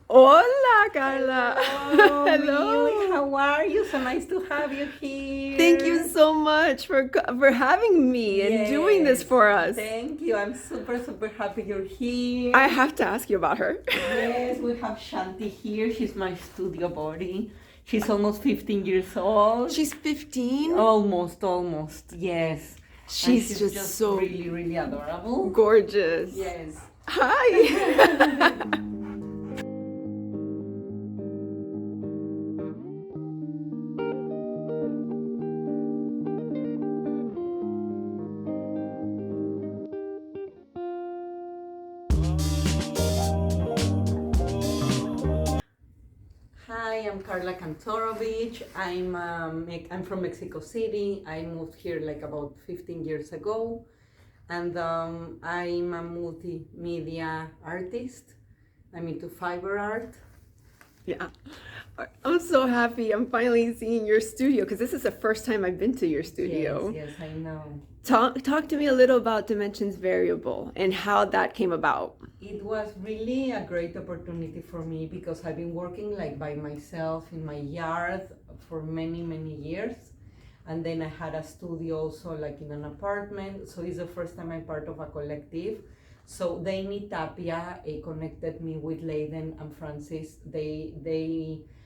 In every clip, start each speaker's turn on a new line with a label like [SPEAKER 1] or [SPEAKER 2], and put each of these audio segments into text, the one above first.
[SPEAKER 1] Hola, Carla.
[SPEAKER 2] Hello,
[SPEAKER 1] Hello.
[SPEAKER 2] really? How are you? So nice to have you
[SPEAKER 1] Thank you
[SPEAKER 2] here.
[SPEAKER 1] so much for having me and doing this
[SPEAKER 2] Yes,
[SPEAKER 1] for us.
[SPEAKER 2] thank you. I'm super, super happy you're
[SPEAKER 1] I
[SPEAKER 2] here.
[SPEAKER 1] have to ask you about her.
[SPEAKER 2] Yes, we have Shanti here. She's my studio buddy. She's almost 15 years old.
[SPEAKER 1] She's 15.
[SPEAKER 2] Almost, yes. And
[SPEAKER 1] She's
[SPEAKER 2] she's
[SPEAKER 1] just
[SPEAKER 2] just
[SPEAKER 1] so
[SPEAKER 2] really, really adorable.
[SPEAKER 1] gorgeous.
[SPEAKER 2] Yes.
[SPEAKER 1] Hi.
[SPEAKER 2] Hi, I'm Karla Kantorovich. I'm from Mexico City. I moved here like about 15 years ago, and I'm a multimedia artist. I'm into fiber art.
[SPEAKER 1] Yeah. I'm so happy I'm finally seeing your studio because this is the first time I've been to your studio.
[SPEAKER 2] Yes, I know.
[SPEAKER 1] Talk to me a little about Dimensions Variable and how that came about.
[SPEAKER 2] It was really a great opportunity for me because I've been working like by myself in my yard for many, many years. And then I had a studio also like in an apartment. So it's the first time I'm part of a collective. So Dani Tapia connected me with Leiden and Francis. They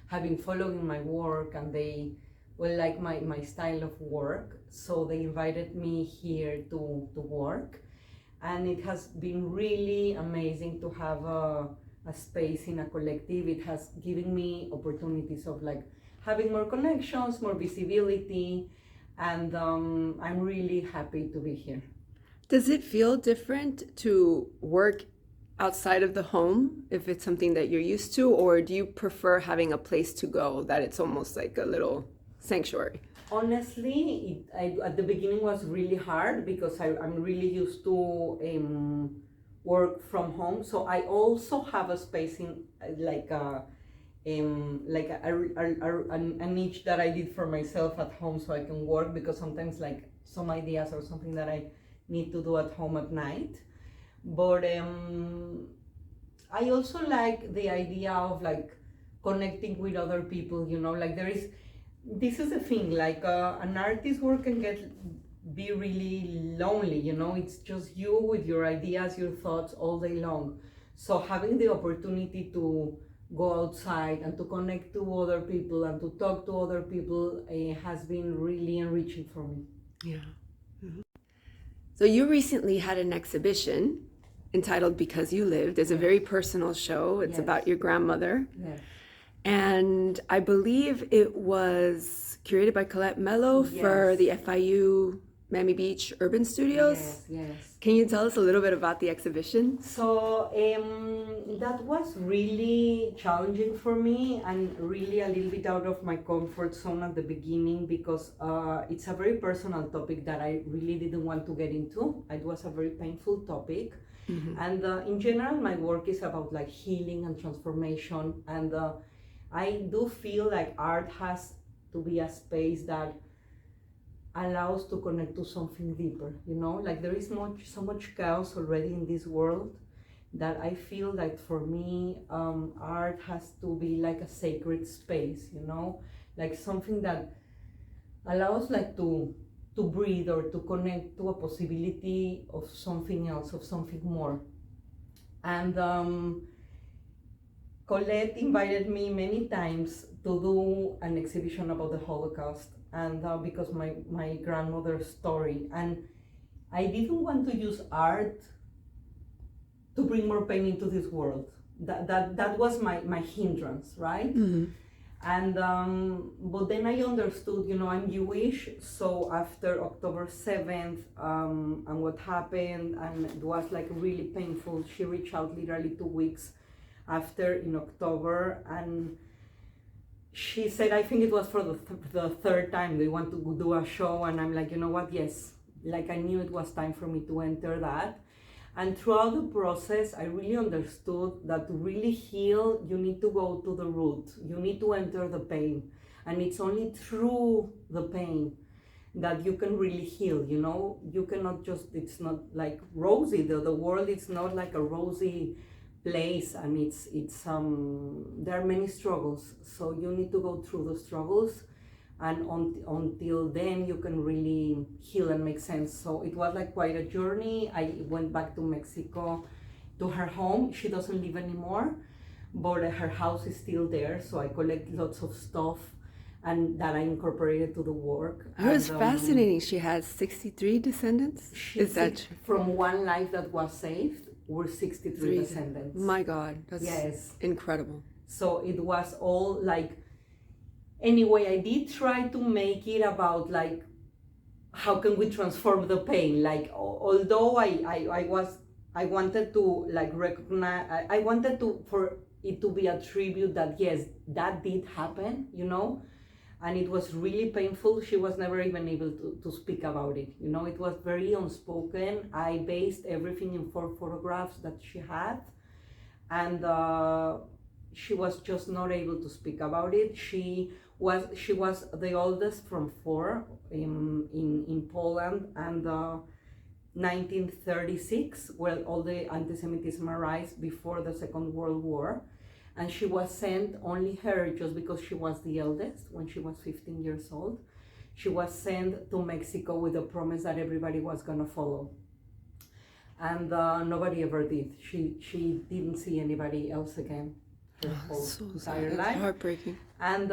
[SPEAKER 2] have been following my work and they well like my style of work. So they invited me here to work, and it has been really amazing to have a space in a collective. It has given me opportunities of like having more connections, more visibility, and I'm really happy to be here.
[SPEAKER 1] Does it feel different to work outside of the home if it's something that you're used to, or do you prefer having a place to go that it's almost like a little sanctuary?
[SPEAKER 2] Honestly, at the beginning was really hard because I'm really used to work from home. So I also have a space in a niche that I did for myself at home so I can work, because sometimes like some ideas or something that I need to do at home at night. But I also like the idea of like connecting with other people, like this is the thing, like an artist work can be really lonely, it's just you with your ideas, your thoughts all day long. So having the opportunity to go outside and to connect to other people and to talk to other people has been really enriching for me.
[SPEAKER 1] Yeah. So you recently had an exhibition entitled Because You Lived. It's a very personal show. It's
[SPEAKER 2] Yes.
[SPEAKER 1] about your grandmother.
[SPEAKER 2] Yes.
[SPEAKER 1] And I believe it was curated by Colette Mello for
[SPEAKER 2] Yes.
[SPEAKER 1] the FIU Miami Beach Urban Studios.
[SPEAKER 2] Yes.
[SPEAKER 1] Can you tell us a little bit about the exhibition?
[SPEAKER 2] So that was really challenging for me and really a little bit out of my comfort zone at the beginning, because it's a very personal topic that I really didn't want to get into. It was a very painful topic. And in general, my work is about like healing and transformation. And I do feel like art has to be a space that allows to connect to something deeper, like there is so much chaos already in this world that I feel like for me art has to be like a sacred space, like something that allows like to breathe or to connect to a possibility of something else, of something more. And Colette invited me many times to do an exhibition about the Holocaust, and because my grandmother's story, and I didn't want to use art to bring more pain into this world. That was my hindrance, right? And but then I understood, I'm Jewish, so after October 7th and what happened, and it was like really painful. She reached out literally 2 weeks after in October, and she said, I think it was for the third time they want to do a show, and I'm like, you know what, yes, like I knew it was time for me to enter that. And throughout the process, I really understood that to really heal, you need to go to the root, you need to enter the pain, and it's only through the pain that you can really heal. You cannot just, it's not like rosy, the world is not like a rosy place, and there are many struggles, so you need to go through the struggles, and until then you can really heal and make sense. So it was like quite a journey. I went back to Mexico, to her home. She doesn't live anymore, but her house is still there, so I collect lots of stuff and that I incorporated to the work.
[SPEAKER 1] It was
[SPEAKER 2] And,
[SPEAKER 1] fascinating. She has 63 descendants. Is that true?
[SPEAKER 2] from one life that was saved, we're 63 descendants.
[SPEAKER 1] My God, that's
[SPEAKER 2] Yes.
[SPEAKER 1] incredible.
[SPEAKER 2] So it was all like, anyway, I did try to make it about like, how can we transform the pain? Like, although I wanted to like recognize, I wanted to, for it to be a tribute that yes, that did happen, you know, and it was really painful. She was never even able to speak about it, you know. It was very unspoken. I based everything in 4 photographs that she had, and she was just not able to speak about it. She was the oldest from 4 in Poland, and 1936, where all the anti-Semitism arose before the Second World War. And she was sent, only her, just because she was the eldest, when she was 15 years old, she was sent to Mexico with the promise that everybody was gonna follow. And nobody ever did. She didn't see anybody else again her whole entire life.
[SPEAKER 1] Heartbreaking.
[SPEAKER 2] And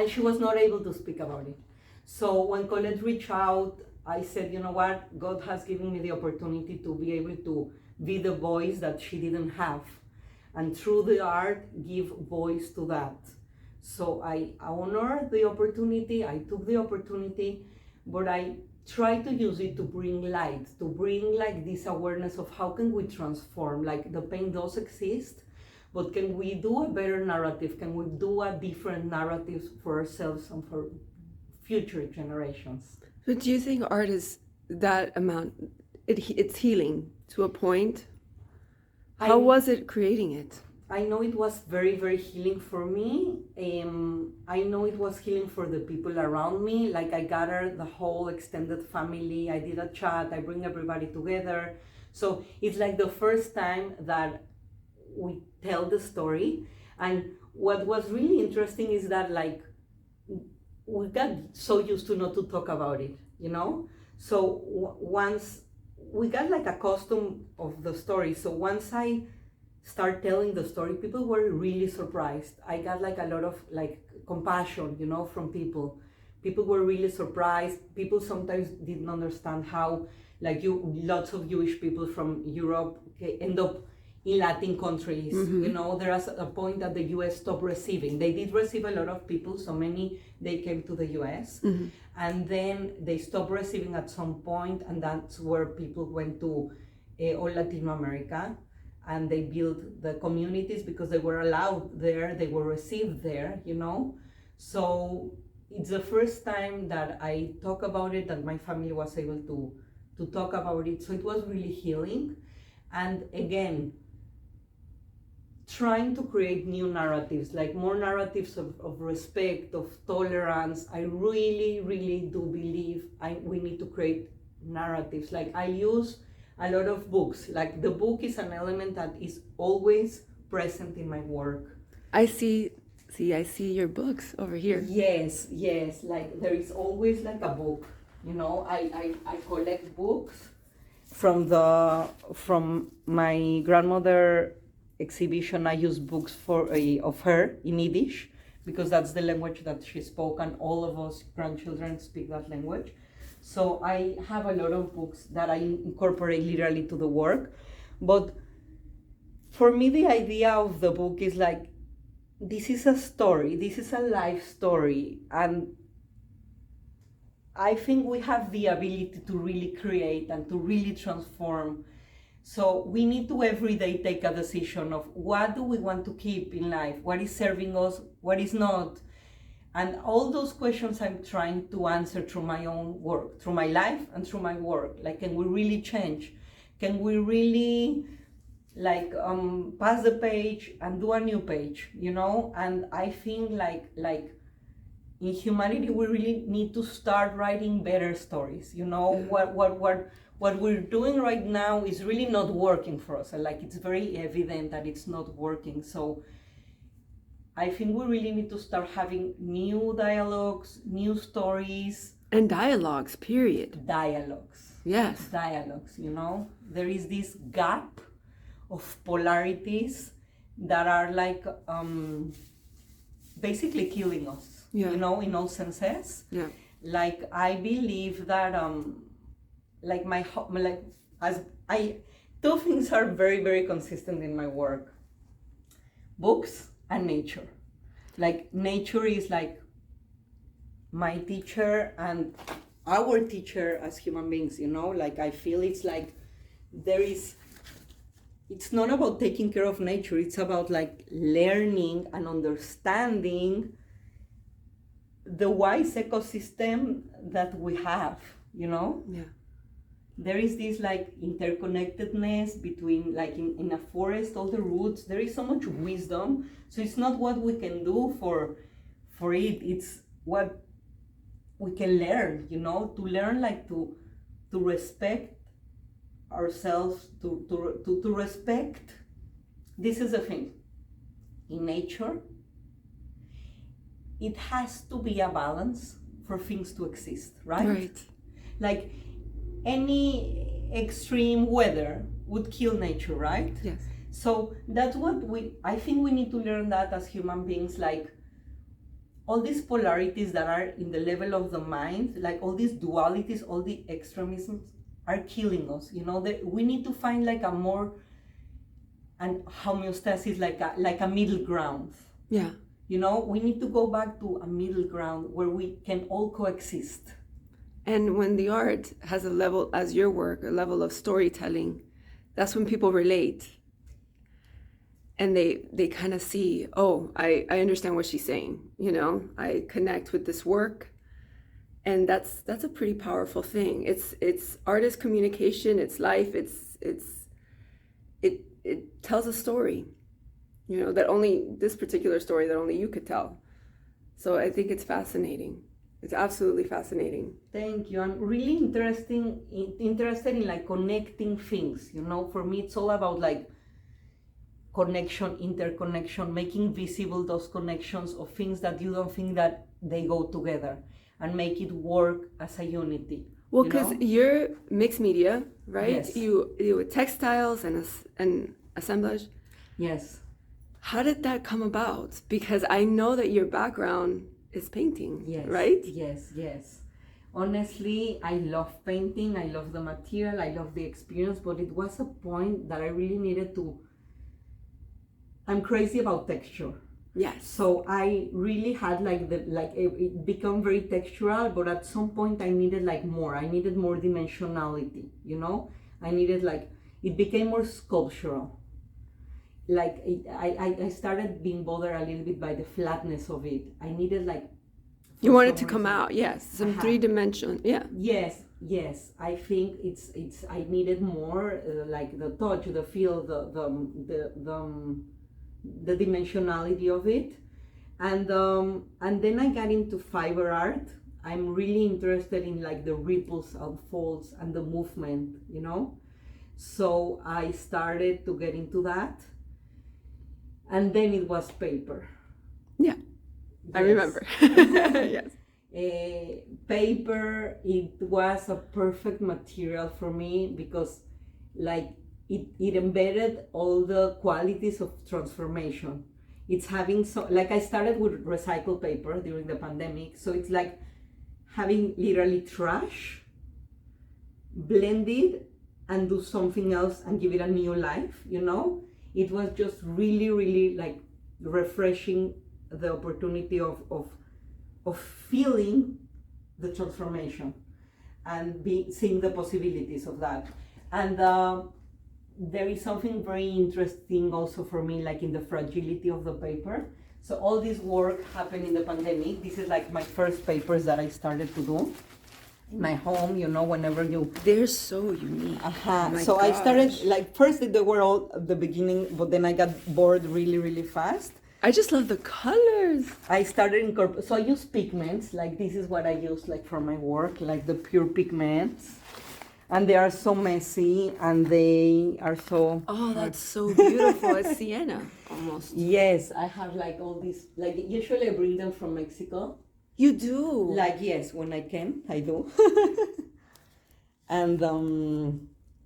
[SPEAKER 2] she was not able to speak about it. So when Colette reached out, I said, you know what, God has given me the opportunity to be able to be the voice that she didn't have, and through the art give voice to that. So I honor the opportunity, I took the opportunity, but I try to use it to bring light, to bring like this awareness of how can we transform, like the pain does exist, but can we do a better narrative? Can we do a different narrative for ourselves and for future generations?
[SPEAKER 1] But do you think art is that amount, it's healing to a point? How was it creating it?
[SPEAKER 2] I know it was very, very healing for me. I know it was healing for the people around me. Like I gathered the whole extended family. I did a chat. I bring everybody together. So it's like the first time that we tell the story. And what was really interesting is that like we got so used to not to talk about it, you know? So once we got like accustomed of the story. So once I start telling the story, people were really surprised. I got like a lot of like compassion, you know, from people. People were really surprised. People sometimes didn't understand how like lots of Jewish people from Europe end up in Latin countries. You know, there was a point that the US stopped receiving. They did receive a lot of people, so many, they came to the US. And then they stopped receiving at some point, and that's where people went to all Latin America, and they built the communities because they were allowed there, they were received there, you know. So it's the first time that I talk about it, that my family was able to talk about it. So it was really healing. And again, trying to create new narratives, like more narratives of respect, of tolerance. I really, really do believe we need to create narratives. Like I use a lot of books. Like the book is an element that is always present in my work.
[SPEAKER 1] I see your books over here.
[SPEAKER 2] Yes, like there is always like a book, you know. I collect books from my grandmother exhibition. I use books of her in Yiddish because that's the language that she spoke, and all of us grandchildren speak that language. So I have a lot of books that I incorporate literally to the work. But for me, the idea of the book is like, this is a story, this is a life story, and I think we have the ability to really create and to really transform. So we need to every day take a decision of what do we want to keep in life, what is serving us, what is not. And all those questions I'm trying to answer through my own work, through my life and through my work. Like, can we really change? Can we really pass the page and do a new page, you know? And I think like in humanity, we really need to start writing better stories, you know? what we're doing right now is really not working for us. And like, it's very evident that it's not working. So I think we really need to start having new dialogues, new stories.
[SPEAKER 1] And dialogues, period.
[SPEAKER 2] Dialogues.
[SPEAKER 1] Yes.
[SPEAKER 2] Dialogues, you know? There is this gap of polarities that are like basically killing us, you know, in all senses.
[SPEAKER 1] Yeah.
[SPEAKER 2] Like, I believe that two things are very, very consistent in my work: books and nature. Like, nature is like my teacher and our teacher as human beings, you know? Like, I feel it's like it's not about taking care of nature, it's about like learning and understanding the wise ecosystem that we have, you know?
[SPEAKER 1] Yeah.
[SPEAKER 2] There is this like interconnectedness between, like, in a forest, all the roots, there is so much wisdom. So it's not what we can do for it, it's what we can learn, you know, to learn, like, to respect ourselves, to respect. This is the thing. In nature, it has to be a balance for things to exist, right?
[SPEAKER 1] Right.
[SPEAKER 2] Like, any extreme weather would kill nature, right?
[SPEAKER 1] Yes.
[SPEAKER 2] So that's what I think we need to learn that as human beings, like, all these polarities that are in the level of the mind, like all these dualities, all the extremisms are killing us, you know? We need to find like a more, and homeostasis, like a middle ground.
[SPEAKER 1] Yeah.
[SPEAKER 2] You know, we need to go back to a middle ground where we can all coexist.
[SPEAKER 1] And when the art has a level, as your work, a level of storytelling, that's when people relate. And they kind of see, oh, I understand what she's saying, you know? I connect with this work. And that's a pretty powerful thing. It's artist communication, it's life, it tells a story, you know, that only this particular story that only you could tell. So I think it's fascinating. It's absolutely fascinating.
[SPEAKER 2] Thank you. I'm really interested in like connecting things, you know? For me, it's all about like connection, interconnection, making visible those connections of things that you don't think that they go together, and make it work as a unity.
[SPEAKER 1] Well, because you're mixed media, right?
[SPEAKER 2] Yes.
[SPEAKER 1] You with textiles and assemblage.
[SPEAKER 2] Yes.
[SPEAKER 1] How did that come about? Because I know that your background is painting,
[SPEAKER 2] yes.
[SPEAKER 1] right?
[SPEAKER 2] Yes. Honestly, I love painting. I love the material. I love the experience. But it was a point that I really needed to. I'm crazy about texture.
[SPEAKER 1] Yes.
[SPEAKER 2] So I really had it become very textural, but at some point I needed like more. I needed more dimensionality, you know? I needed it became more sculptural. I started being bothered a little bit by the flatness of it. I needed
[SPEAKER 1] you want it to come out, yes. Some 3-dimension, yeah.
[SPEAKER 2] Yes. I think I needed more like the touch, the feel, the dimensionality of it, and then I got into fiber art. I'm really interested in like the ripples and folds and the movement, you know? So I started to get into that, and then it was paper.
[SPEAKER 1] Yeah, yes. I remember. Yes.
[SPEAKER 2] Paper, it was a perfect material for me because it embedded all the qualities of transformation. It's having I started with recycled paper during the pandemic, so it's like having literally trash, blend it and do something else and give it a new life, you know? It was just really, really like refreshing, the opportunity of feeling the transformation and seeing the possibilities of that. And there is something very interesting also for me, like in the fragility of the paper. So all this work happened in the pandemic. This is like my first papers that I started to do in my home, you know, whenever you...
[SPEAKER 1] They're so unique.
[SPEAKER 2] So I started, first they were all at the beginning, but then I got bored really, really fast.
[SPEAKER 1] I just love the colors.
[SPEAKER 2] I started so I use pigments, this is what I use for my work, the pure pigments. and they are so messy, and they are so.
[SPEAKER 1] Oh, that's so beautiful. It's sienna almost.
[SPEAKER 2] Yes, I have like all these. Like usually, I bring them from Mexico.
[SPEAKER 1] You do.
[SPEAKER 2] Like yes, when I can, I do. And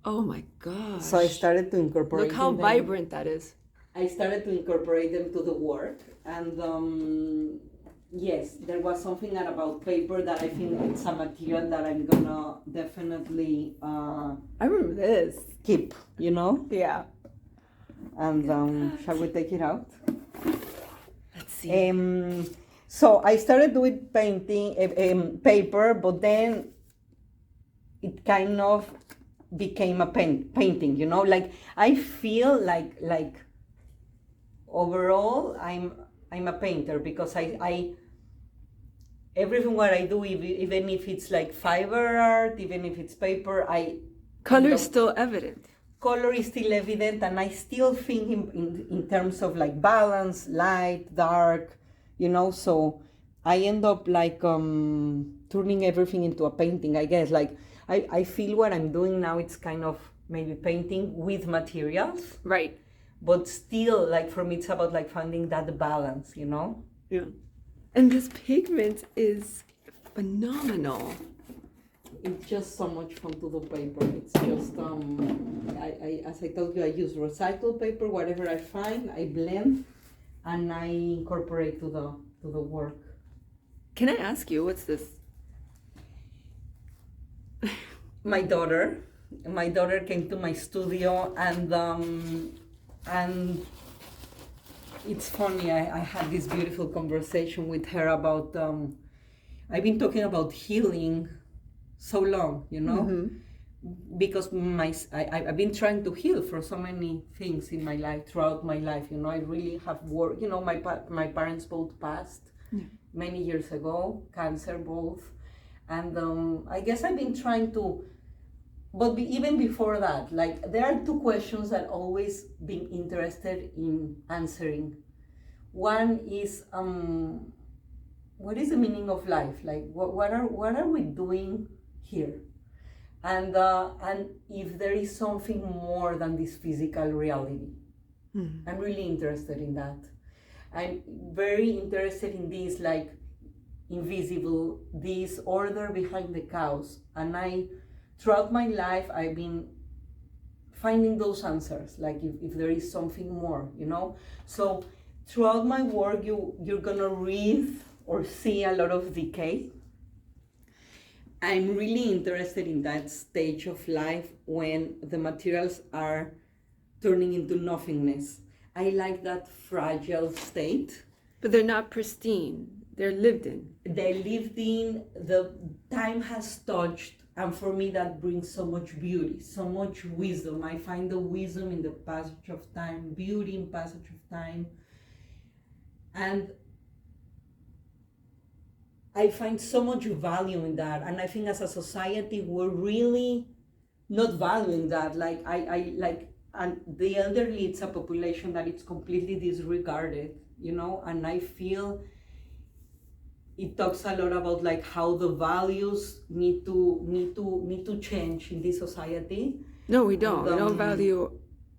[SPEAKER 1] Oh my gosh.
[SPEAKER 2] so I started to incorporate.
[SPEAKER 1] Look how
[SPEAKER 2] them.
[SPEAKER 1] vibrant that is.
[SPEAKER 2] I started to incorporate them to the work, and yes, there was something about paper that I think it's a material that I'm gonna definitely
[SPEAKER 1] I remember this.
[SPEAKER 2] keep. You know,
[SPEAKER 1] Yeah.
[SPEAKER 2] and shall we take it out?
[SPEAKER 1] Let's see.
[SPEAKER 2] So I started doing painting paper, but then it kind of became a painting. You know, like I feel like overall I'm a painter because I everything what I do, even if it's like fiber art, even if it's paper,
[SPEAKER 1] Color is still evident.
[SPEAKER 2] color is still evident, and I still think in terms of like balance, light, dark, you know. So I end up like turning everything into a painting, I guess. Like I feel what I'm doing now, it's kind of maybe painting with materials,
[SPEAKER 1] Right.
[SPEAKER 2] but still, like for me, it's about like finding that balance, you know.
[SPEAKER 1] Yeah. And this pigment is phenomenal.
[SPEAKER 2] It's just so much fun to do paper. It's just I as I told you, I use recycled paper. Whatever I find, I blend, and I incorporate to the work.
[SPEAKER 1] Can I ask you, what's this?
[SPEAKER 2] My daughter came to my studio, and it's funny. I had this beautiful conversation with her about. I've been talking about healing so long, you know, because I've been trying to heal for so many things in my life, throughout my life. You know, I really have worked. You know, my parents both passed many years ago, cancer both, and I guess I've been trying to. But even before that, like there are two questions that always been interested in answering. One is what is the meaning of life? Like what are we doing here? And if there is something more than this physical reality. I'm really interested in that. I'm very interested in this like invisible, this order behind the chaos. And throughout my life, I've been finding those answers, like if there is something more, you know? So throughout my work, you're gonna read or see a lot of decay. I'm really interested in that stage of life when the materials are turning into nothingness. I like that fragile state.
[SPEAKER 1] But they're not pristine. They're lived in.
[SPEAKER 2] They lived in, the time has touched, and for me that brings so much beauty, so much wisdom. I find the wisdom in the passage of time, beauty in passage of time. And I find so much value in that. And I think as a society, we're really not valuing that. Like and the elderly, it's a population that it's completely disregarded, you know, and I feel it talks a lot about like how the values need to change in this society.
[SPEAKER 1] No, we don't.
[SPEAKER 2] And,
[SPEAKER 1] We don't value.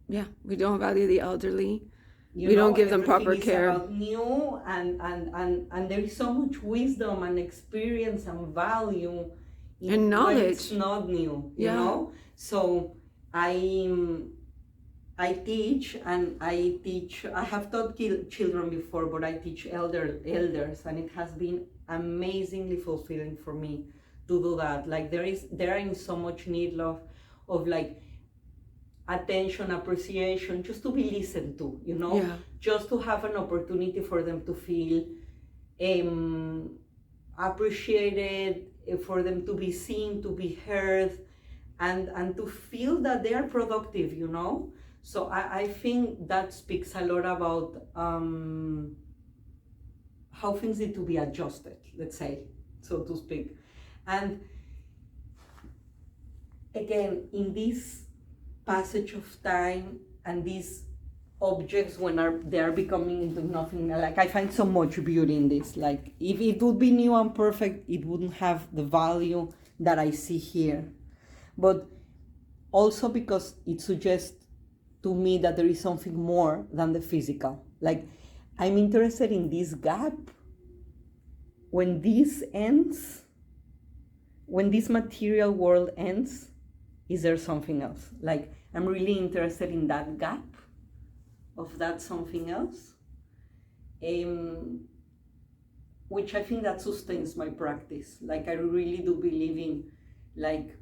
[SPEAKER 1] Yeah, we don't value the elderly.
[SPEAKER 2] You
[SPEAKER 1] We
[SPEAKER 2] know,
[SPEAKER 1] don't give them proper
[SPEAKER 2] everything is
[SPEAKER 1] care.
[SPEAKER 2] about new, and there is so much wisdom and experience and value in
[SPEAKER 1] And
[SPEAKER 2] when
[SPEAKER 1] knowledge.
[SPEAKER 2] it's not new, you
[SPEAKER 1] Yeah.
[SPEAKER 2] know. So I teach, and I have taught children before, but I teach elders, and it has been amazingly fulfilling for me to do that. Like there are in so much need of like attention, appreciation, just to be listened to, you know,
[SPEAKER 1] Yeah.
[SPEAKER 2] just to have an opportunity for them to feel appreciated, for them to be seen, to be heard, and to feel that they are productive, you know. So I think that speaks a lot about how things need to be adjusted, let's say, so to speak. And again, in this passage of time and these objects when they are becoming into nothing, like I find so much beauty in this. Like if it would be new and perfect, it wouldn't have the value that I see here. But also because it suggests to me that there is something more than the physical. Like, I'm interested in this gap. When this ends, when this material world ends, is there something else? Like, I'm really interested in that gap of that something else, which I think that sustains my practice. Like, I really do believe in, like,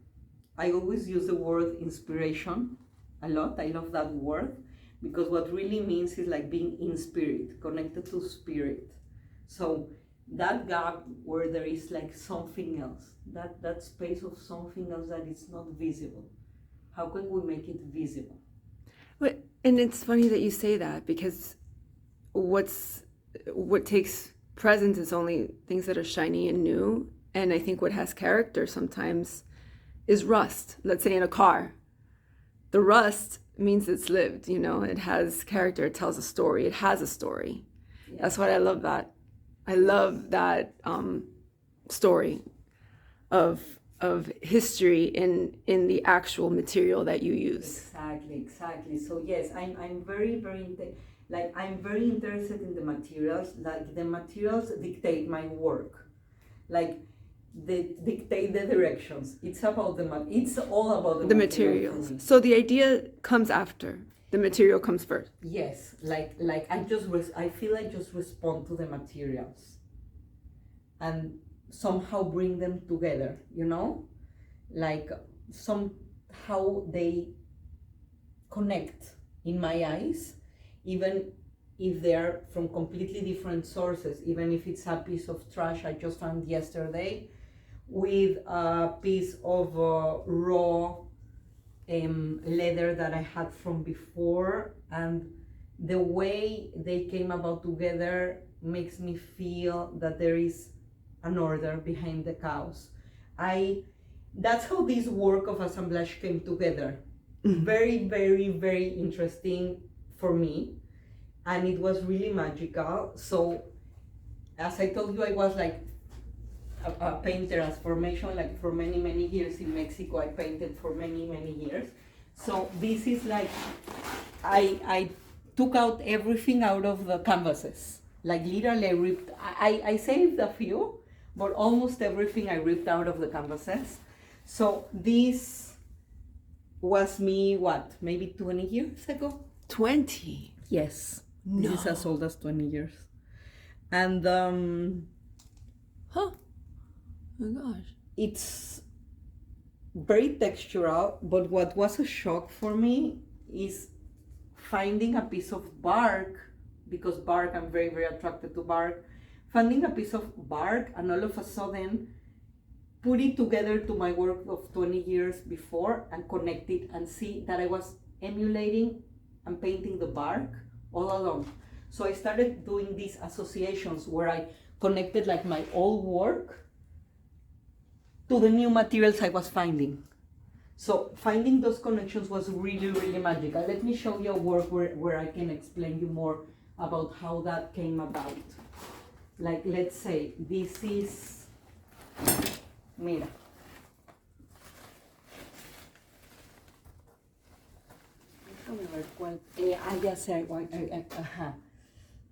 [SPEAKER 2] I always use the word inspiration a lot. I love that word because what really means is like being in spirit, connected to spirit. So that gap where there is like something else, that space of something else that is not visible, how can we make it visible?
[SPEAKER 1] But, and it's funny that you say that, because what takes presence is only things that are shiny and new. And I think what has character sometimes is rust. Let's say in a car, the rust means it's lived, it has character, it tells a story, it has a story. Yeah. That's what I love that. I love that story of history in the actual material that you use.
[SPEAKER 2] Exactly. So yes, I'm very I'm very interested in the materials. Like, the materials dictate my work. Like, they dictate the directions. It's about it's all about the
[SPEAKER 1] materials. So the idea comes after. The material comes first.
[SPEAKER 2] Yes, like I feel I just respond to the materials and somehow bring them together, like somehow they connect in my eyes, even if they're from completely different sources, even if it's a piece of trash I just found yesterday with a piece of raw leather that I had from before, and the way they came about together makes me feel that there is an order behind the chaos. That's how this work of assemblage came together. Mm-hmm. Very, very, very interesting for me, and it was really magical. So, as I told you, I was like a painter as formation, like for many, many years in Mexico. I painted for many, many years. So this is like, I took out everything out of the canvases. Like, literally I ripped, I saved a few, but almost everything I ripped out of the canvases. So this was me, maybe 20 years ago?
[SPEAKER 1] 20?
[SPEAKER 2] Yes.
[SPEAKER 1] No.
[SPEAKER 2] This is as old as 20 years. And
[SPEAKER 1] oh my gosh.
[SPEAKER 2] It's very textural, but what was a shock for me is finding a piece of bark, because bark, I'm very, very attracted to bark, finding a piece of bark and all of a sudden put it together to my work of 20 years before and connect it and see that I was emulating and painting the bark all along. So I started doing these associations where I connected like my old work to the new materials I was finding. So finding those connections was really, really magical. Let me show you a work where I can explain you more about how that came about. Like, let's say this is, mira. Ya sé,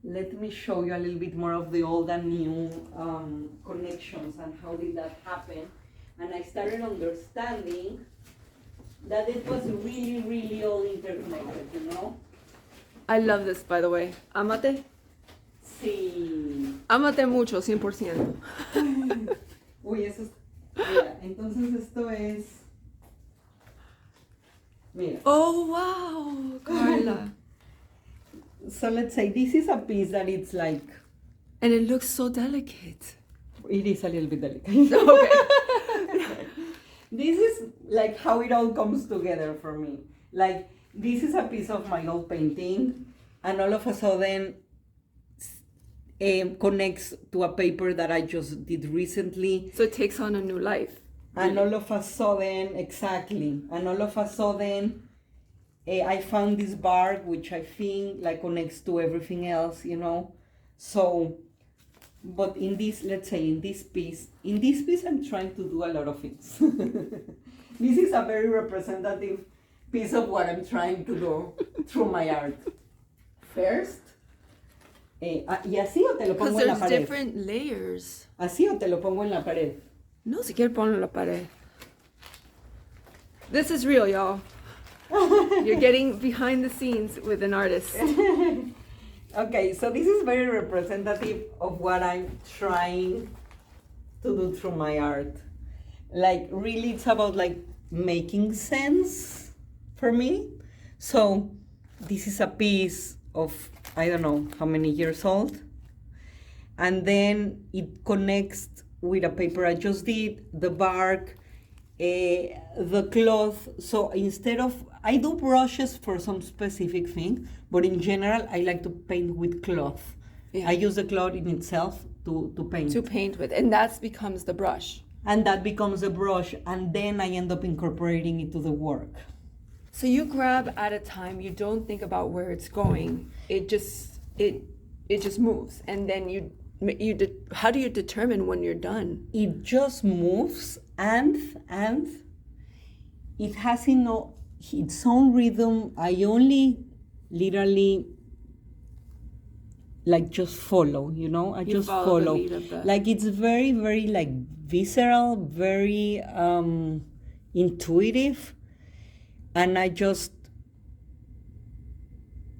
[SPEAKER 2] Let me show you a little bit more of the old and new connections and how did that happen. And I started understanding that it was really, really all interconnected,
[SPEAKER 1] I love this, by the way. Amate.
[SPEAKER 2] Sí.
[SPEAKER 1] Amate mucho, 100%.
[SPEAKER 2] Uy, eso es... Mira, entonces esto es... Mira.
[SPEAKER 1] Oh, wow, Karla.
[SPEAKER 2] So let's say this is a piece that it's like...
[SPEAKER 1] And it looks so delicate.
[SPEAKER 2] It is a little bit delicate.
[SPEAKER 1] Okay.
[SPEAKER 2] This is like how it all comes together for me. Like, this is a piece of my old painting, and all of a sudden connects to a paper that I just did recently.
[SPEAKER 1] So it takes on a new life.
[SPEAKER 2] Really. And all of a sudden, I found this bark, which I think like connects to everything else, So, but in this, let's say in this piece I'm trying to do a lot of things. This is a very representative piece of what I'm trying to do through my art. First, ¿y así o te lo
[SPEAKER 1] Because
[SPEAKER 2] pongo en la
[SPEAKER 1] there's
[SPEAKER 2] pared?
[SPEAKER 1] different layers.
[SPEAKER 2] ¿Así o te lo pongo en la pared?
[SPEAKER 1] No, si quiere ponlo en la pared. This is real, y'all. You're getting behind the scenes with an artist.
[SPEAKER 2] Okay, so this is very representative of what I'm trying to do through my art. Like, really, it's about like making sense for me. So this is a piece of, I don't know how many years old, and then it connects with a paper I just did, the bark, the cloth. So instead of, I do brushes for some specific thing, but in general I like to paint with cloth.
[SPEAKER 1] Yeah.
[SPEAKER 2] I use the cloth in itself to paint.
[SPEAKER 1] To paint with, and that becomes the brush.
[SPEAKER 2] And that becomes a brush, and then I end up incorporating it to the work.
[SPEAKER 1] So you grab at a time. You don't think about where it's going. It just moves, and then how do you determine when you're done?
[SPEAKER 2] It just moves, and it has its own rhythm. I only literally like just follow, I
[SPEAKER 1] You
[SPEAKER 2] just
[SPEAKER 1] follow the
[SPEAKER 2] follow.
[SPEAKER 1] lead of the-
[SPEAKER 2] Like, it's very, very like visceral, very intuitive, and I just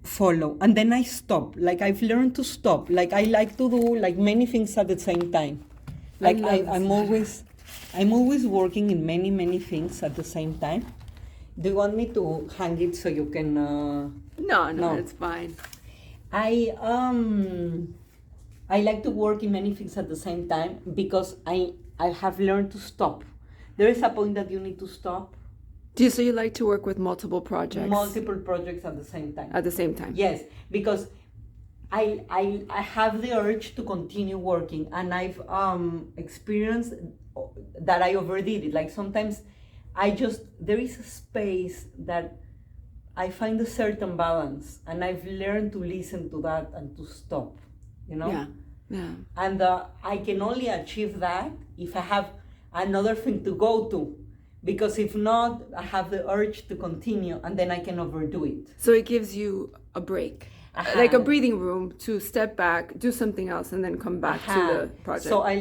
[SPEAKER 2] follow, and then I stop. Like, I've learned to stop. Like, I like to do like many things at the same time. Like, I'm always working in many things at the same time. Do you want me to hang it so you can
[SPEAKER 1] No, it's fine.
[SPEAKER 2] I like to work in many things at the same time because I have learned to stop. There is a point that you need to stop.
[SPEAKER 1] So you like to work with multiple projects?
[SPEAKER 2] Multiple projects at the same time.
[SPEAKER 1] At the same time?
[SPEAKER 2] Yes, because I have the urge to continue working, and I've experienced that I overdid it. Like, sometimes there is a space that I find a certain balance, and I've learned to listen to that and to stop,
[SPEAKER 1] Yeah.
[SPEAKER 2] And I can only achieve that if I have another thing to go to, because if not, I have the urge to continue, and then I can overdo it.
[SPEAKER 1] So it gives you a break, like a breathing room to step back, do something else, and then come back to the project.
[SPEAKER 2] So I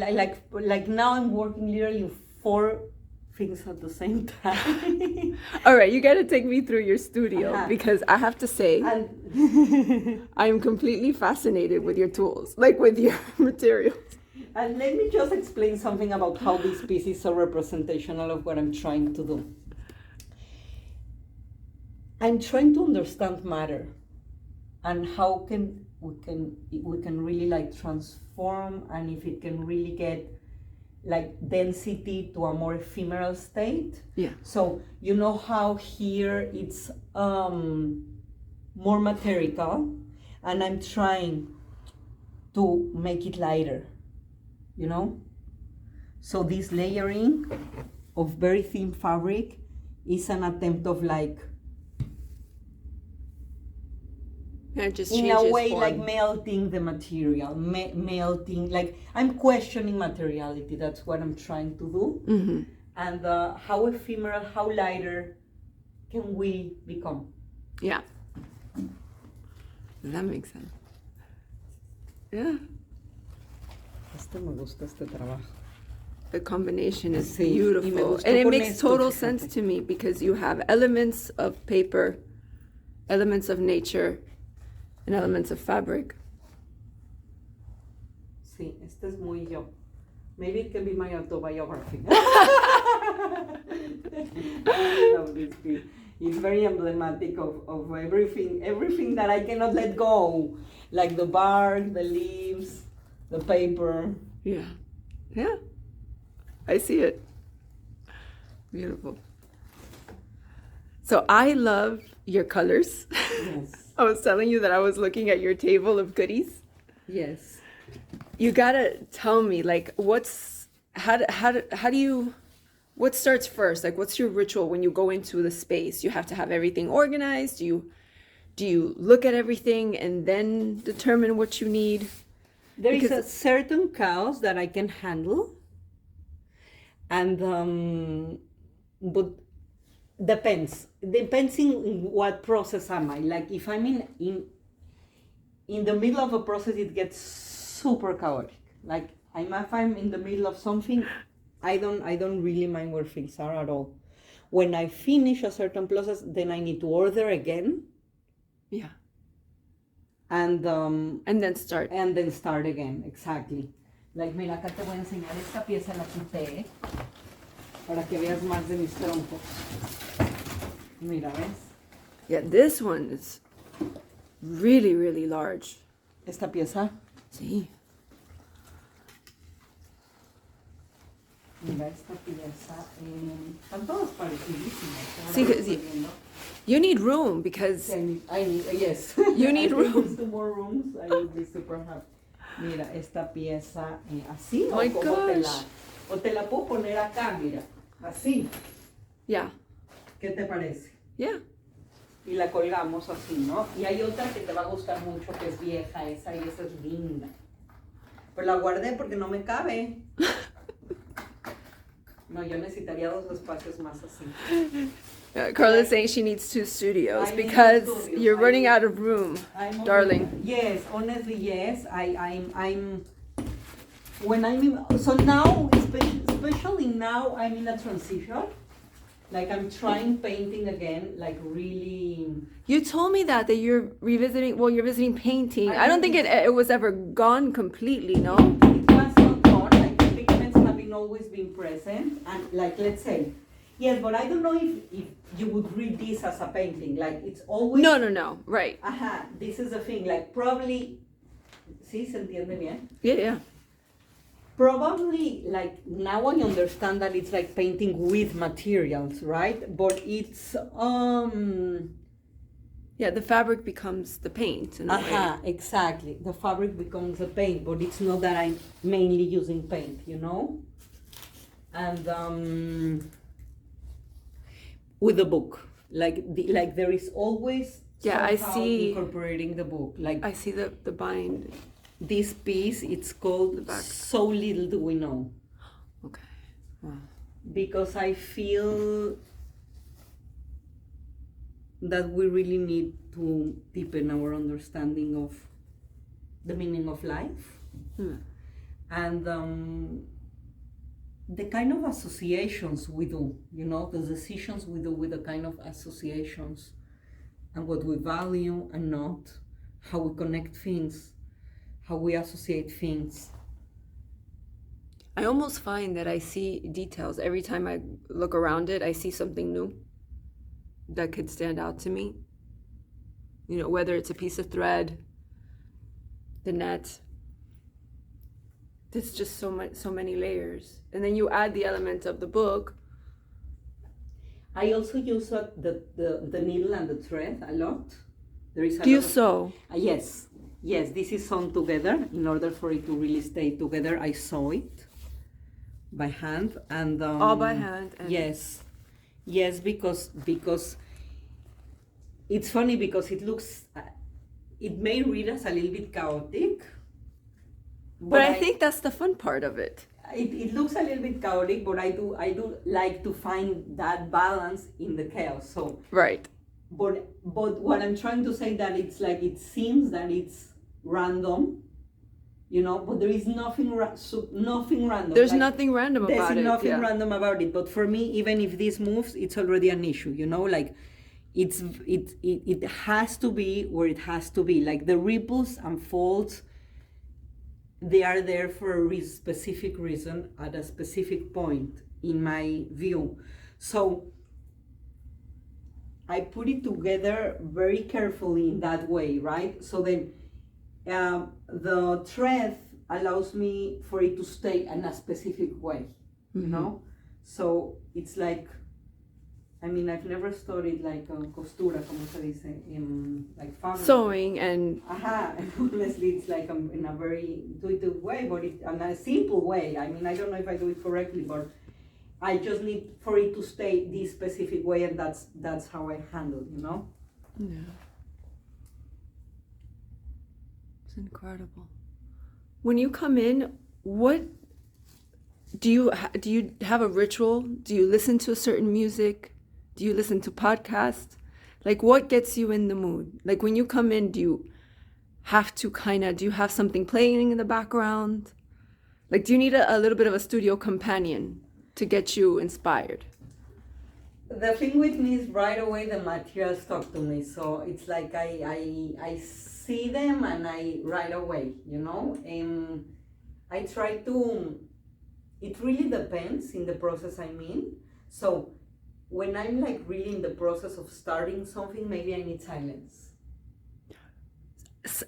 [SPEAKER 2] like now I'm working literally 4 things at the same time.
[SPEAKER 1] All right, you got to take me through your studio, because I have to say, I am completely fascinated with your tools, like with your materials.
[SPEAKER 2] And let me just explain something about how this piece is so representational of what I'm trying to do. I'm trying to understand matter, and how we can really like transform, and if it can really get like density to a more ephemeral state.
[SPEAKER 1] Yeah.
[SPEAKER 2] So how here it's more material, and I'm trying to make it lighter, So this layering of very thin fabric is an attempt of like,
[SPEAKER 1] And it just
[SPEAKER 2] in
[SPEAKER 1] changes
[SPEAKER 2] a way,
[SPEAKER 1] form.
[SPEAKER 2] like melting the material, melting, like I'm questioning materiality. That's what I'm trying to do.
[SPEAKER 1] Mm-hmm.
[SPEAKER 2] And how ephemeral, how lighter can we become?
[SPEAKER 1] Yeah. That makes sense. Yeah.
[SPEAKER 2] Me gusta este trabajo.
[SPEAKER 1] The combination is
[SPEAKER 2] Sí, y me
[SPEAKER 1] beautiful.
[SPEAKER 2] gustó
[SPEAKER 1] And it
[SPEAKER 2] con
[SPEAKER 1] makes
[SPEAKER 2] esto,
[SPEAKER 1] total
[SPEAKER 2] fíjate.
[SPEAKER 1] sense to me, because you have elements of paper, elements of nature, and elements of fabric.
[SPEAKER 2] Sí, este es muy yo. Maybe it can be my autobiography. I love this piece. It's very emblematic of everything that I cannot let go. Like the bark, the leaves, the paper.
[SPEAKER 1] Yeah. Yeah. I see it. Beautiful. So I love your colors.
[SPEAKER 2] Yes.
[SPEAKER 1] I was telling you that I was looking at your table of goodies.
[SPEAKER 2] Yes.
[SPEAKER 1] You gotta tell me, like, what starts first? Like, what's your ritual when you go into the space? You have to have everything organized. Do you look at everything and then determine what you need?
[SPEAKER 2] There is a certain chaos that I can handle, and but Depends in what process am I. Like if I'm in the middle of a process, it gets super chaotic. Like if I'm in the middle of something, I don't really mind where things are at all. When I finish a certain process, then I need to order again.
[SPEAKER 1] Yeah.
[SPEAKER 2] And
[SPEAKER 1] then start.
[SPEAKER 2] And then start again, exactly. Like, mira, acá te voy a enseñar esta pieza, la quité para que veas más de mis troncos. Mira, ¿ves?
[SPEAKER 1] Yeah, this one is really, really large.
[SPEAKER 2] Esta pieza.
[SPEAKER 1] Sí.
[SPEAKER 2] Mira, esta pieza. Están todas parecidísimas.
[SPEAKER 1] Sí, you need room because
[SPEAKER 2] I need yes.
[SPEAKER 1] You need
[SPEAKER 2] I
[SPEAKER 1] room.
[SPEAKER 2] Use 2 more rooms. I would be super happy. Mira, esta pieza así.
[SPEAKER 1] Oh my
[SPEAKER 2] o como
[SPEAKER 1] gosh.
[SPEAKER 2] te la puedo poner acá, mira. Así.
[SPEAKER 1] Yeah.
[SPEAKER 2] ¿Qué te parece?
[SPEAKER 1] Yeah.
[SPEAKER 2] Y la colgamos así, ¿no? Y hay otra que te va a gustar mucho, que es vieja esa, y esa es linda. Pues la guardé porque no me cabe. No, yo necesitaría 2 espacios más así.
[SPEAKER 1] Carla's saying she needs 2 studios
[SPEAKER 2] I need
[SPEAKER 1] because
[SPEAKER 2] 2 studios.
[SPEAKER 1] you're running out of room, darling.
[SPEAKER 2] Yes, honestly, yes. I'm when I'm in, so now, especially now, I'm in a transition. Like I'm trying painting again, like really.
[SPEAKER 1] You told me that you're revisiting. Well, you're visiting painting. I don't think it was ever gone completely. No.
[SPEAKER 2] It was not gone. Like the pigments have always been present, and like let's say, yes, but I don't know if you would read this as a painting. Like it's always.
[SPEAKER 1] No. Right.
[SPEAKER 2] This is the thing. Like probably. ¿Sí se entiende bien?
[SPEAKER 1] Yeah.
[SPEAKER 2] Probably, like, now I understand that it's like painting with materials, right? But it's,
[SPEAKER 1] Yeah, the fabric becomes the paint. In a way.
[SPEAKER 2] Exactly. The fabric becomes the paint, but it's not that I'm mainly using paint, you know? And, with the book, like there is always
[SPEAKER 1] I
[SPEAKER 2] somehow
[SPEAKER 1] see
[SPEAKER 2] incorporating the book. Like
[SPEAKER 1] I see the bind.
[SPEAKER 2] this piece, it's called So Little Do We Know.
[SPEAKER 1] Okay. Wow.
[SPEAKER 2] Because I feel that we really need to deepen our understanding of the meaning of life. And the kind of associations we do, you know, the decisions we do with the kind of associations and what we value and not, how we connect things, how we associate things.
[SPEAKER 1] I almost find that I see details every time I look around it. I see something new that could stand out to me. You know, whether it's a piece of thread, the net. There's just so many layers, and then you add the element of the book.
[SPEAKER 2] I also use the needle and the thread a lot. There is.
[SPEAKER 1] Do you sew?
[SPEAKER 2] Yes. Yes, this is sewn together. In order for it to really stay together, I sew it by hand and
[SPEAKER 1] all by hand. And
[SPEAKER 2] yes, because it's funny because it looks, it may read as a little bit chaotic.
[SPEAKER 1] But I think that's the fun part of it.
[SPEAKER 2] It looks a little bit chaotic, but I do like to find that balance in the chaos. So
[SPEAKER 1] right.
[SPEAKER 2] But what I'm trying to say that it's like it seems that it's random, you know, but there is nothing random.
[SPEAKER 1] There's like, nothing random about it.
[SPEAKER 2] There's nothing random about it. But for me, even if this moves, it's already an issue, you know, like it has to be where it has to be. Like the ripples and folds, they are there for a specific reason at a specific point in my view. So I put it together very carefully in that way, right? So then the thread allows me for it to stay in a specific way, you know? So it's like, I mean, I've never studied like costura, como se dice, in like fabric.
[SPEAKER 1] Sewing and...
[SPEAKER 2] honestly, it's like in a very intuitive way, but in a simple way. I mean, I don't know if I do it correctly, but I just need for it to stay this specific way, and that's how I handle, you know?
[SPEAKER 1] Yeah. It's incredible. When you come in, what do you have a ritual? Do you listen to a certain music? Do you listen to podcasts? Like, what gets you in the mood? Like, when you come in, do you have something playing in the background? Like, do you need a little bit of a studio companion to get you inspired?
[SPEAKER 2] The thing with me is right away the materials talk to me. So it's like I see them and I right away, you know? I try to, it really depends in the process I'm in. So when I'm like really in the process of starting something, maybe I need silence.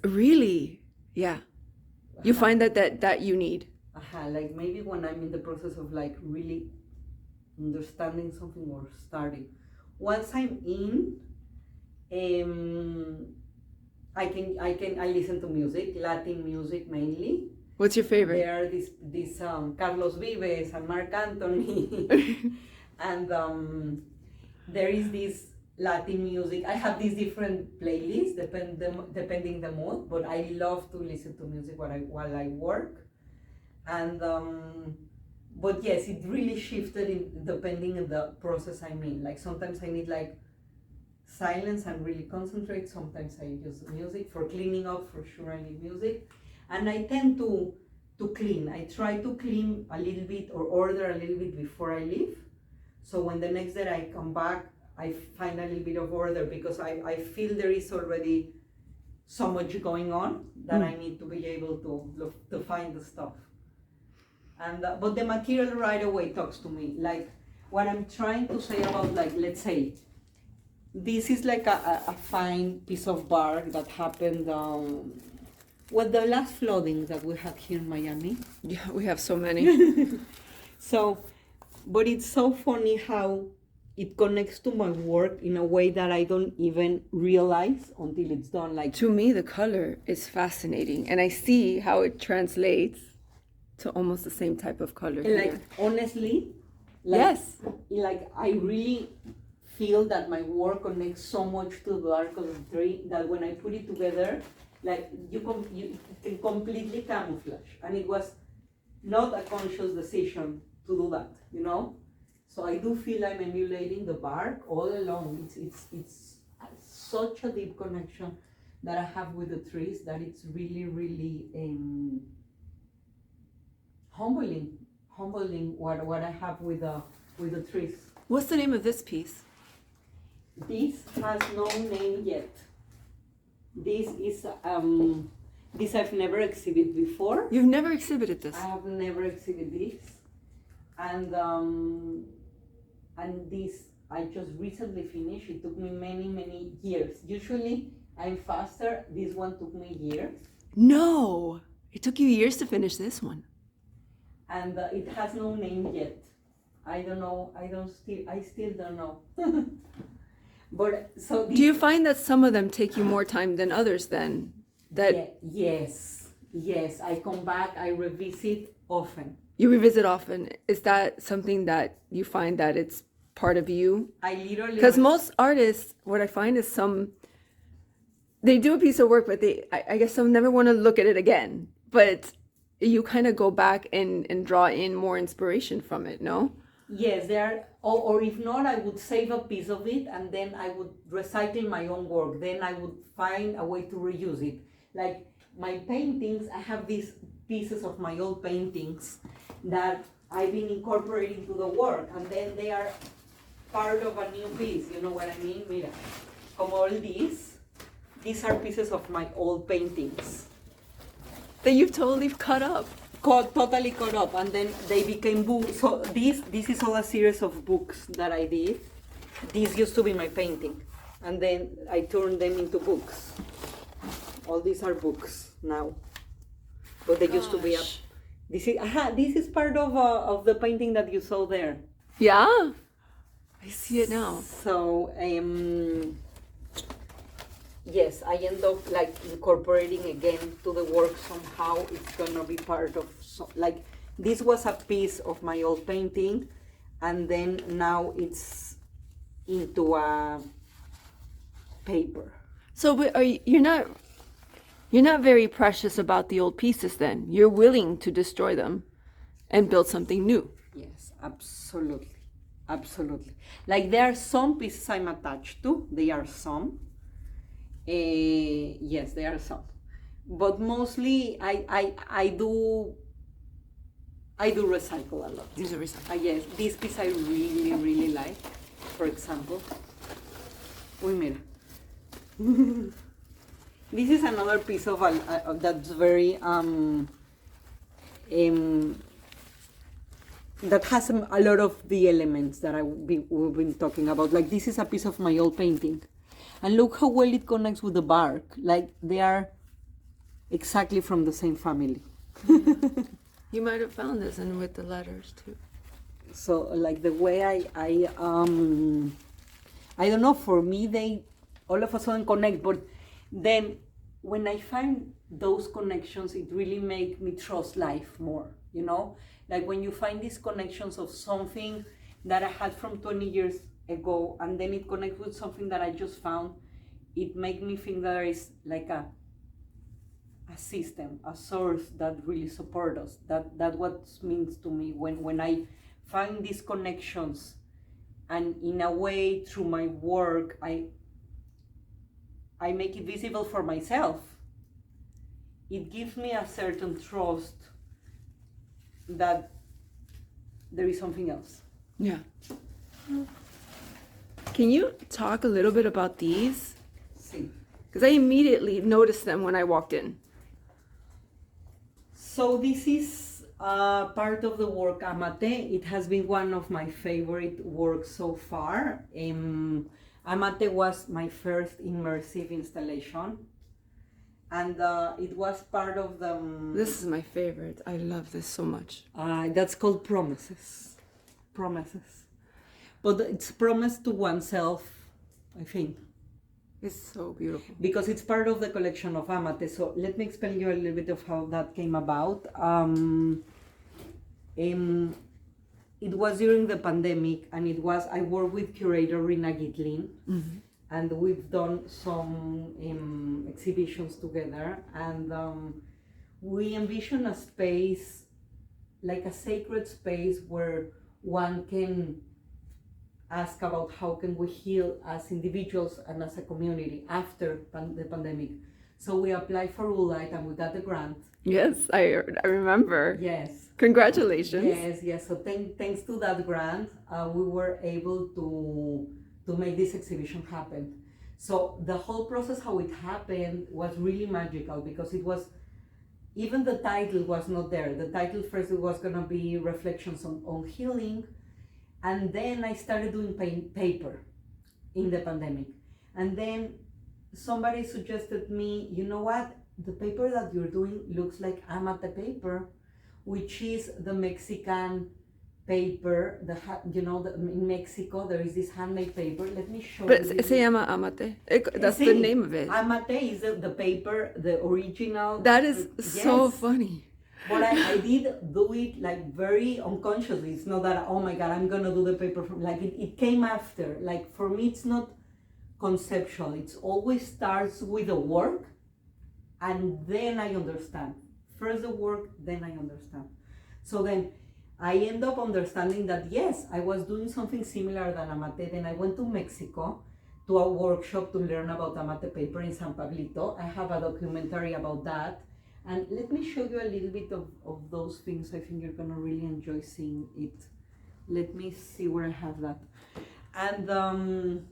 [SPEAKER 1] Really? Yeah. You find that you need.
[SPEAKER 2] Like maybe when I'm in the process of like really understanding something or starting. Once I'm in, I listen to music, Latin music mainly.
[SPEAKER 1] What's your favorite?
[SPEAKER 2] There are these Carlos Vives and Marc Anthony, and there is this Latin music. I have these different playlists depending the mood, but I love to listen to music while I work, and but yes, it really shifted depending on the process I'm in. Like sometimes I need like silence and really concentrate. Sometimes I use music for cleaning up. For sure, I need music, and I tend to clean. I try to clean a little bit or order a little bit before I leave. So when the next day I come back, I find a little bit of order because I feel there is already so much going on that I need to be able to find the stuff. And but the material right away talks to me. Like what I'm trying to say about, like, let's say this is like a fine piece of bark that happened with the last flooding that we had here in Miami.
[SPEAKER 1] Yeah, we have so many.
[SPEAKER 2] So, but it's so funny how it connects to my work in a way that I don't even realize until it's done. Like,
[SPEAKER 1] To me, the color is fascinating, and I see how it translates to almost the same type of color
[SPEAKER 2] like
[SPEAKER 1] here.
[SPEAKER 2] honestly, like,
[SPEAKER 1] Yes.
[SPEAKER 2] like I really feel that my work connects so much to the dark of the tree that when I put it together, like you can completely camouflage, and it was not a conscious decision to do that, you know. So I do feel I'm emulating the bark all along. It's such a deep connection that I have with the trees that it's really humbling what I have with the trees.
[SPEAKER 1] What's the name of this piece?
[SPEAKER 2] This has no name yet. This is this I've never exhibited before.
[SPEAKER 1] You've never exhibited this.
[SPEAKER 2] I have never exhibited this, and this I just recently finished. It took me many years. Usually I'm faster. This one took me years,
[SPEAKER 1] No, it took you years to finish this one.
[SPEAKER 2] and it has no name yet. I don't know. I still don't know. But so
[SPEAKER 1] Do you find that some of them take you more time than others then?
[SPEAKER 2] Yes. I come back. I revisit often.
[SPEAKER 1] You revisit often. Is that something that you find that it's part of you?
[SPEAKER 2] I literally
[SPEAKER 1] Because most artists, what I find is they do a piece of work, but I guess some never want to look at it again. But you kind of go back and draw in more inspiration from it, no?
[SPEAKER 2] Yes, there are, or if not, I would save a piece of it and then I would recycle my own work. Then I would find a way to reuse it. Like my paintings, I have these pieces of my old paintings that I've been incorporating to the work, and then they are part of a new piece. You know what I mean? Mira, como all these are pieces of my old paintings.
[SPEAKER 1] That you've totally cut up.
[SPEAKER 2] Totally cut up, and then they became books. So this is all a series of books that I did. This used to be my painting, and then I turned them into books. All these are books now, but they used to be
[SPEAKER 1] Gosh.
[SPEAKER 2] this is part of the painting that you saw there.
[SPEAKER 1] Yeah, I see it now.
[SPEAKER 2] So yes, I end up like incorporating again to the work somehow. It's gonna be part of like this was a piece of my old painting, and then now it's into a paper.
[SPEAKER 1] So you're not very precious about the old pieces then. You're willing to destroy them and build something new.
[SPEAKER 2] Yes, absolutely. Absolutely. Like there are some pieces I'm attached to. They are some. Yes, there are some. But mostly I do recycle a lot.
[SPEAKER 1] These are recycled.
[SPEAKER 2] Yes, this piece I really, really like. For example. Uy, mira. This is another piece of that's very that has a lot of the elements that we've been talking about. Like this is a piece of my old painting, and look how well it connects with the bark. Like they are exactly from the same family.
[SPEAKER 1] You might have found this and with the letters too.
[SPEAKER 2] So like the way I don't know, for me they all of a sudden connect, but then when I find those connections, it really make me trust life more, you know? Like when you find these connections of something that I had from 20 years ago, and then it connects with something that I just found, it makes me think that there is like a system, a source that really supports us. That what means to me when I find these connections, and in a way through my work, I make it visible for myself. It gives me a certain trust that there is something else.
[SPEAKER 1] Yeah. Can you talk a little bit about these?
[SPEAKER 2] Sí.
[SPEAKER 1] Because I immediately noticed them when I walked in.
[SPEAKER 2] So this is part of the work Amate. It has been one of my favorite works so far. Amate was my first immersive installation, and it was part of the...
[SPEAKER 1] This is my favorite. I love this so much.
[SPEAKER 2] that's called Promises. Promises. But it's promise to oneself, I think.
[SPEAKER 1] It's so beautiful.
[SPEAKER 2] Because it's part of the collection of Amate. So let me explain you a little bit of how that came about. It was during the pandemic, and I worked with curator Rina Gitlin, and we've done some exhibitions together, and we envision a space, like a sacred space where one can ask about how can we heal as individuals and as a community after the pandemic. So we applied for Woolite and we got the grant.
[SPEAKER 1] Yes, I remember.
[SPEAKER 2] Yes.
[SPEAKER 1] Congratulations.
[SPEAKER 2] Yes. So thanks to that grant, we were able to make this exhibition happen. So the whole process, how it happened, was really magical, because it was, even the title was not there. The title first was gonna be Reflections on Healing, and then I started doing paper in the pandemic. And then somebody suggested me, you know what, the paper that you're doing looks like Amate paper, which is the Mexican paper, in Mexico there is this handmade paper. Let me show you.
[SPEAKER 1] But se llama Amate. That's the name of it.
[SPEAKER 2] Amate is the paper, the original.
[SPEAKER 1] That is so
[SPEAKER 2] Yes.
[SPEAKER 1] funny.
[SPEAKER 2] But I did do it like very unconsciously. It's not that, oh my God, I'm gonna do the paper from, like it came after. Like for me, it's not conceptual. It's always starts with the work, and then I understand. First the work, then I understand. So then I end up understanding that yes, I was doing something similar than Amate. Then I went to Mexico to a workshop to learn about Amate paper in San Pablito. I have a documentary about that. And let me show you a little bit of those things. I think you're gonna really enjoy seeing it. Let me see where I have that. And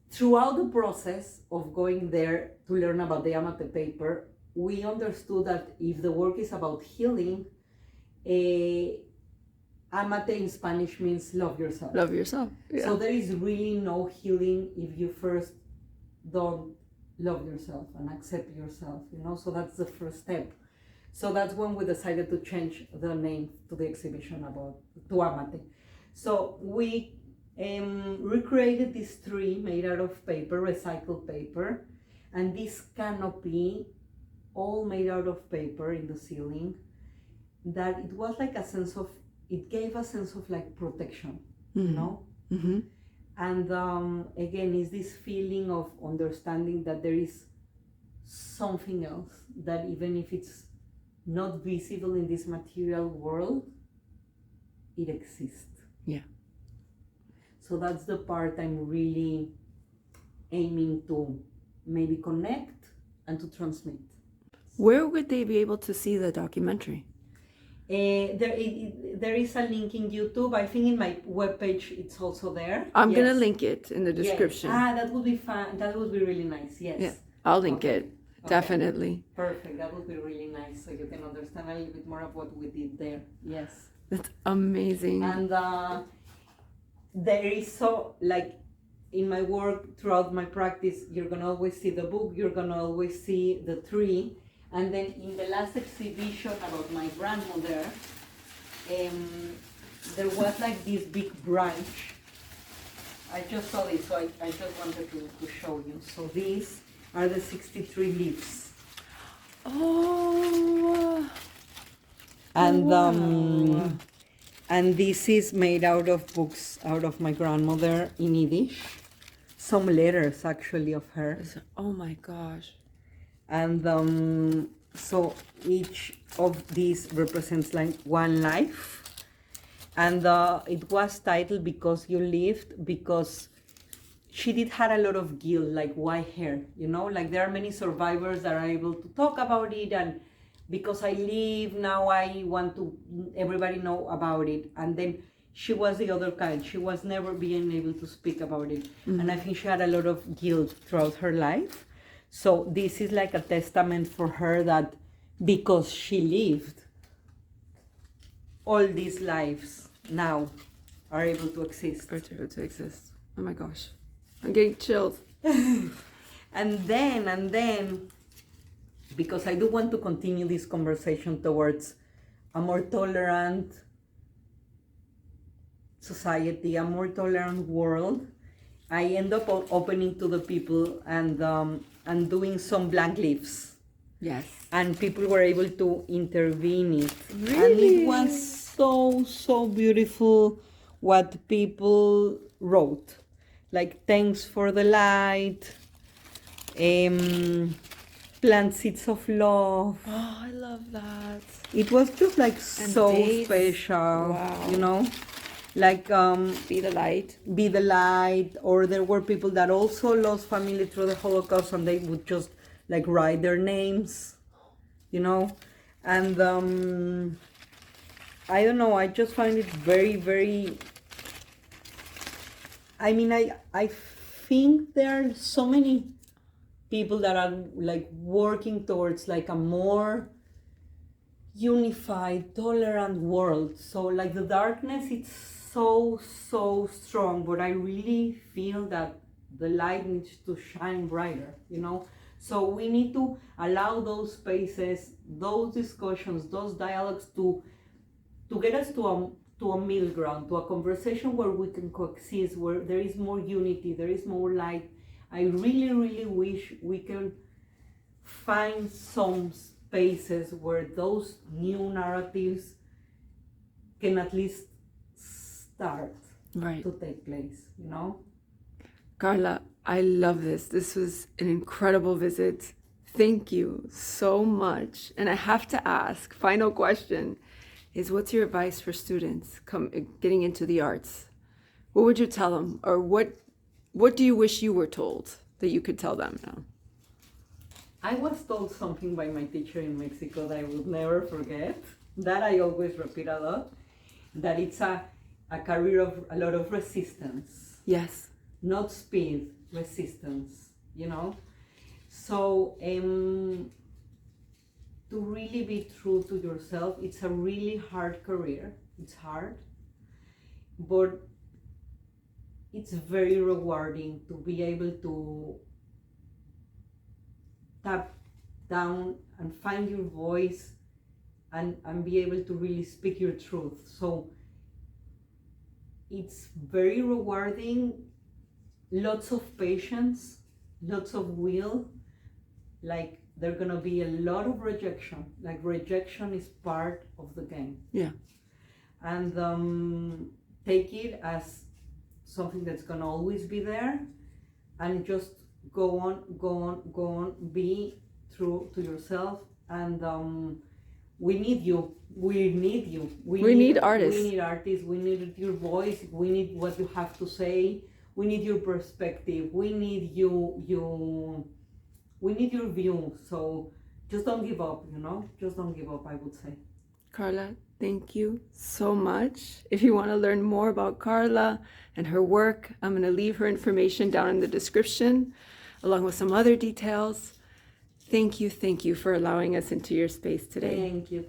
[SPEAKER 2] throughout the process of going there to learn about the Amate paper, we understood that if the work is about healing, Amate in Spanish means love yourself.
[SPEAKER 1] Love yourself. Yeah.
[SPEAKER 2] So there is really no healing if you first don't love yourself and accept yourself, so that's the first step. So that's when we decided to change the name to the exhibition to Amate. So we recreated this tree made out of paper, recycled paper, and this canopy all made out of paper in the ceiling, that it was like it gave a sense of like protection,
[SPEAKER 1] Mm-hmm.
[SPEAKER 2] And again, is this feeling of understanding that there is something else, that even if it's not visible in this material world, it exists.
[SPEAKER 1] Yeah.
[SPEAKER 2] So that's the part I'm really aiming to maybe connect and to transmit.
[SPEAKER 1] Where would they be able to see the documentary?
[SPEAKER 2] There is a link in YouTube. I think in my webpage it's also there.
[SPEAKER 1] I'm
[SPEAKER 2] Yes.
[SPEAKER 1] gonna link it in the description.
[SPEAKER 2] Yes. That would be fun. That would be really nice. Yes.
[SPEAKER 1] Yeah, I'll link
[SPEAKER 2] Okay.
[SPEAKER 1] it. Definitely.
[SPEAKER 2] Perfect. That would be really nice, so you can understand a little bit more of what we did there. Yes.
[SPEAKER 1] That's amazing.
[SPEAKER 2] And there is so, like, in my work throughout my practice, you're gonna always see the book, you're gonna always see the tree, and then in the last exhibition about my grandmother, there was like this big branch. I just saw this, so I just wanted to show you. So these are the 63 leaves.
[SPEAKER 1] Oh.
[SPEAKER 2] And
[SPEAKER 1] Wow.
[SPEAKER 2] and this is made out of books out of my grandmother in Yiddish. Some letters actually of her.
[SPEAKER 1] Oh my gosh.
[SPEAKER 2] And so each of these represents like one life. And it was titled Because You Lived, because she did had a lot of guilt, like why her, you know, like there are many survivors that are able to talk about it, and because I live now I want to everybody know about it. And then she was the other kind, she was never being able to speak about it. And I think she had a lot of guilt throughout her life. So this is like a testament for her that because she lived, all these lives now are able to exist.
[SPEAKER 1] Or to exist. Oh my gosh. I'm getting chilled.
[SPEAKER 2] And then, because I do want to continue this conversation towards a more tolerant society, a more tolerant world, I end up opening to the people and doing some blank leaves.
[SPEAKER 1] Yes.
[SPEAKER 2] And people were able to intervene it.
[SPEAKER 1] Really?
[SPEAKER 2] And it was so beautiful what people wrote. Like, thanks for the light, plant seeds of love.
[SPEAKER 1] Oh, I love that.
[SPEAKER 2] It was just like so
[SPEAKER 1] dates.
[SPEAKER 2] special,
[SPEAKER 1] Wow.
[SPEAKER 2] you know? Like,
[SPEAKER 1] Be the light.
[SPEAKER 2] be the light. Or there were people that also lost family through the Holocaust, and they would just like write their names, you know? And I don't know, I just find it very, I mean, I think there are so many people that are like working towards like a more unified, tolerant world. So like the darkness, it's so strong, but I really feel that the light needs to shine brighter, you know? So we need to allow those spaces, those discussions, those dialogues to get us to a middle ground, to a conversation where we can coexist, where there is more unity, there is more light. I really wish we can find some spaces where those new narratives can at least start
[SPEAKER 1] Right.
[SPEAKER 2] to take place, you know?
[SPEAKER 1] Carla, I love this. This was an incredible visit. Thank you so much. And I have to ask, final question is, what's your advice for students getting into the arts? What would you tell them? Or what do you wish you were told that you could tell them now?
[SPEAKER 2] I was told something by my teacher in Mexico that I would never forget, that I always repeat a lot, that it's a career of a lot of resistance.
[SPEAKER 1] Yes.
[SPEAKER 2] Not speed, resistance, you know? So to really be true to yourself, it's a really hard career. It's hard, but it's very rewarding to be able to tap down and find your voice and be able to really speak your truth. So it's very rewarding, lots of patience, lots of will. Like, there's gonna be a lot of rejection. Like, rejection is part of the game.
[SPEAKER 1] Yeah.
[SPEAKER 2] And take it as something that's gonna always be there, and just go on, be true to yourself, and we need you. We need you.
[SPEAKER 1] We need artists.
[SPEAKER 2] We need artists. We need your voice. We need what you have to say. We need your perspective. We need we need your view. So just don't give up, just don't give up, I would say.
[SPEAKER 1] Karla, thank you so much. If you want to learn more about Karla and her work, I'm going to leave her information down in the description, along with some other details. Thank you for allowing us into your space today.
[SPEAKER 2] Thank you.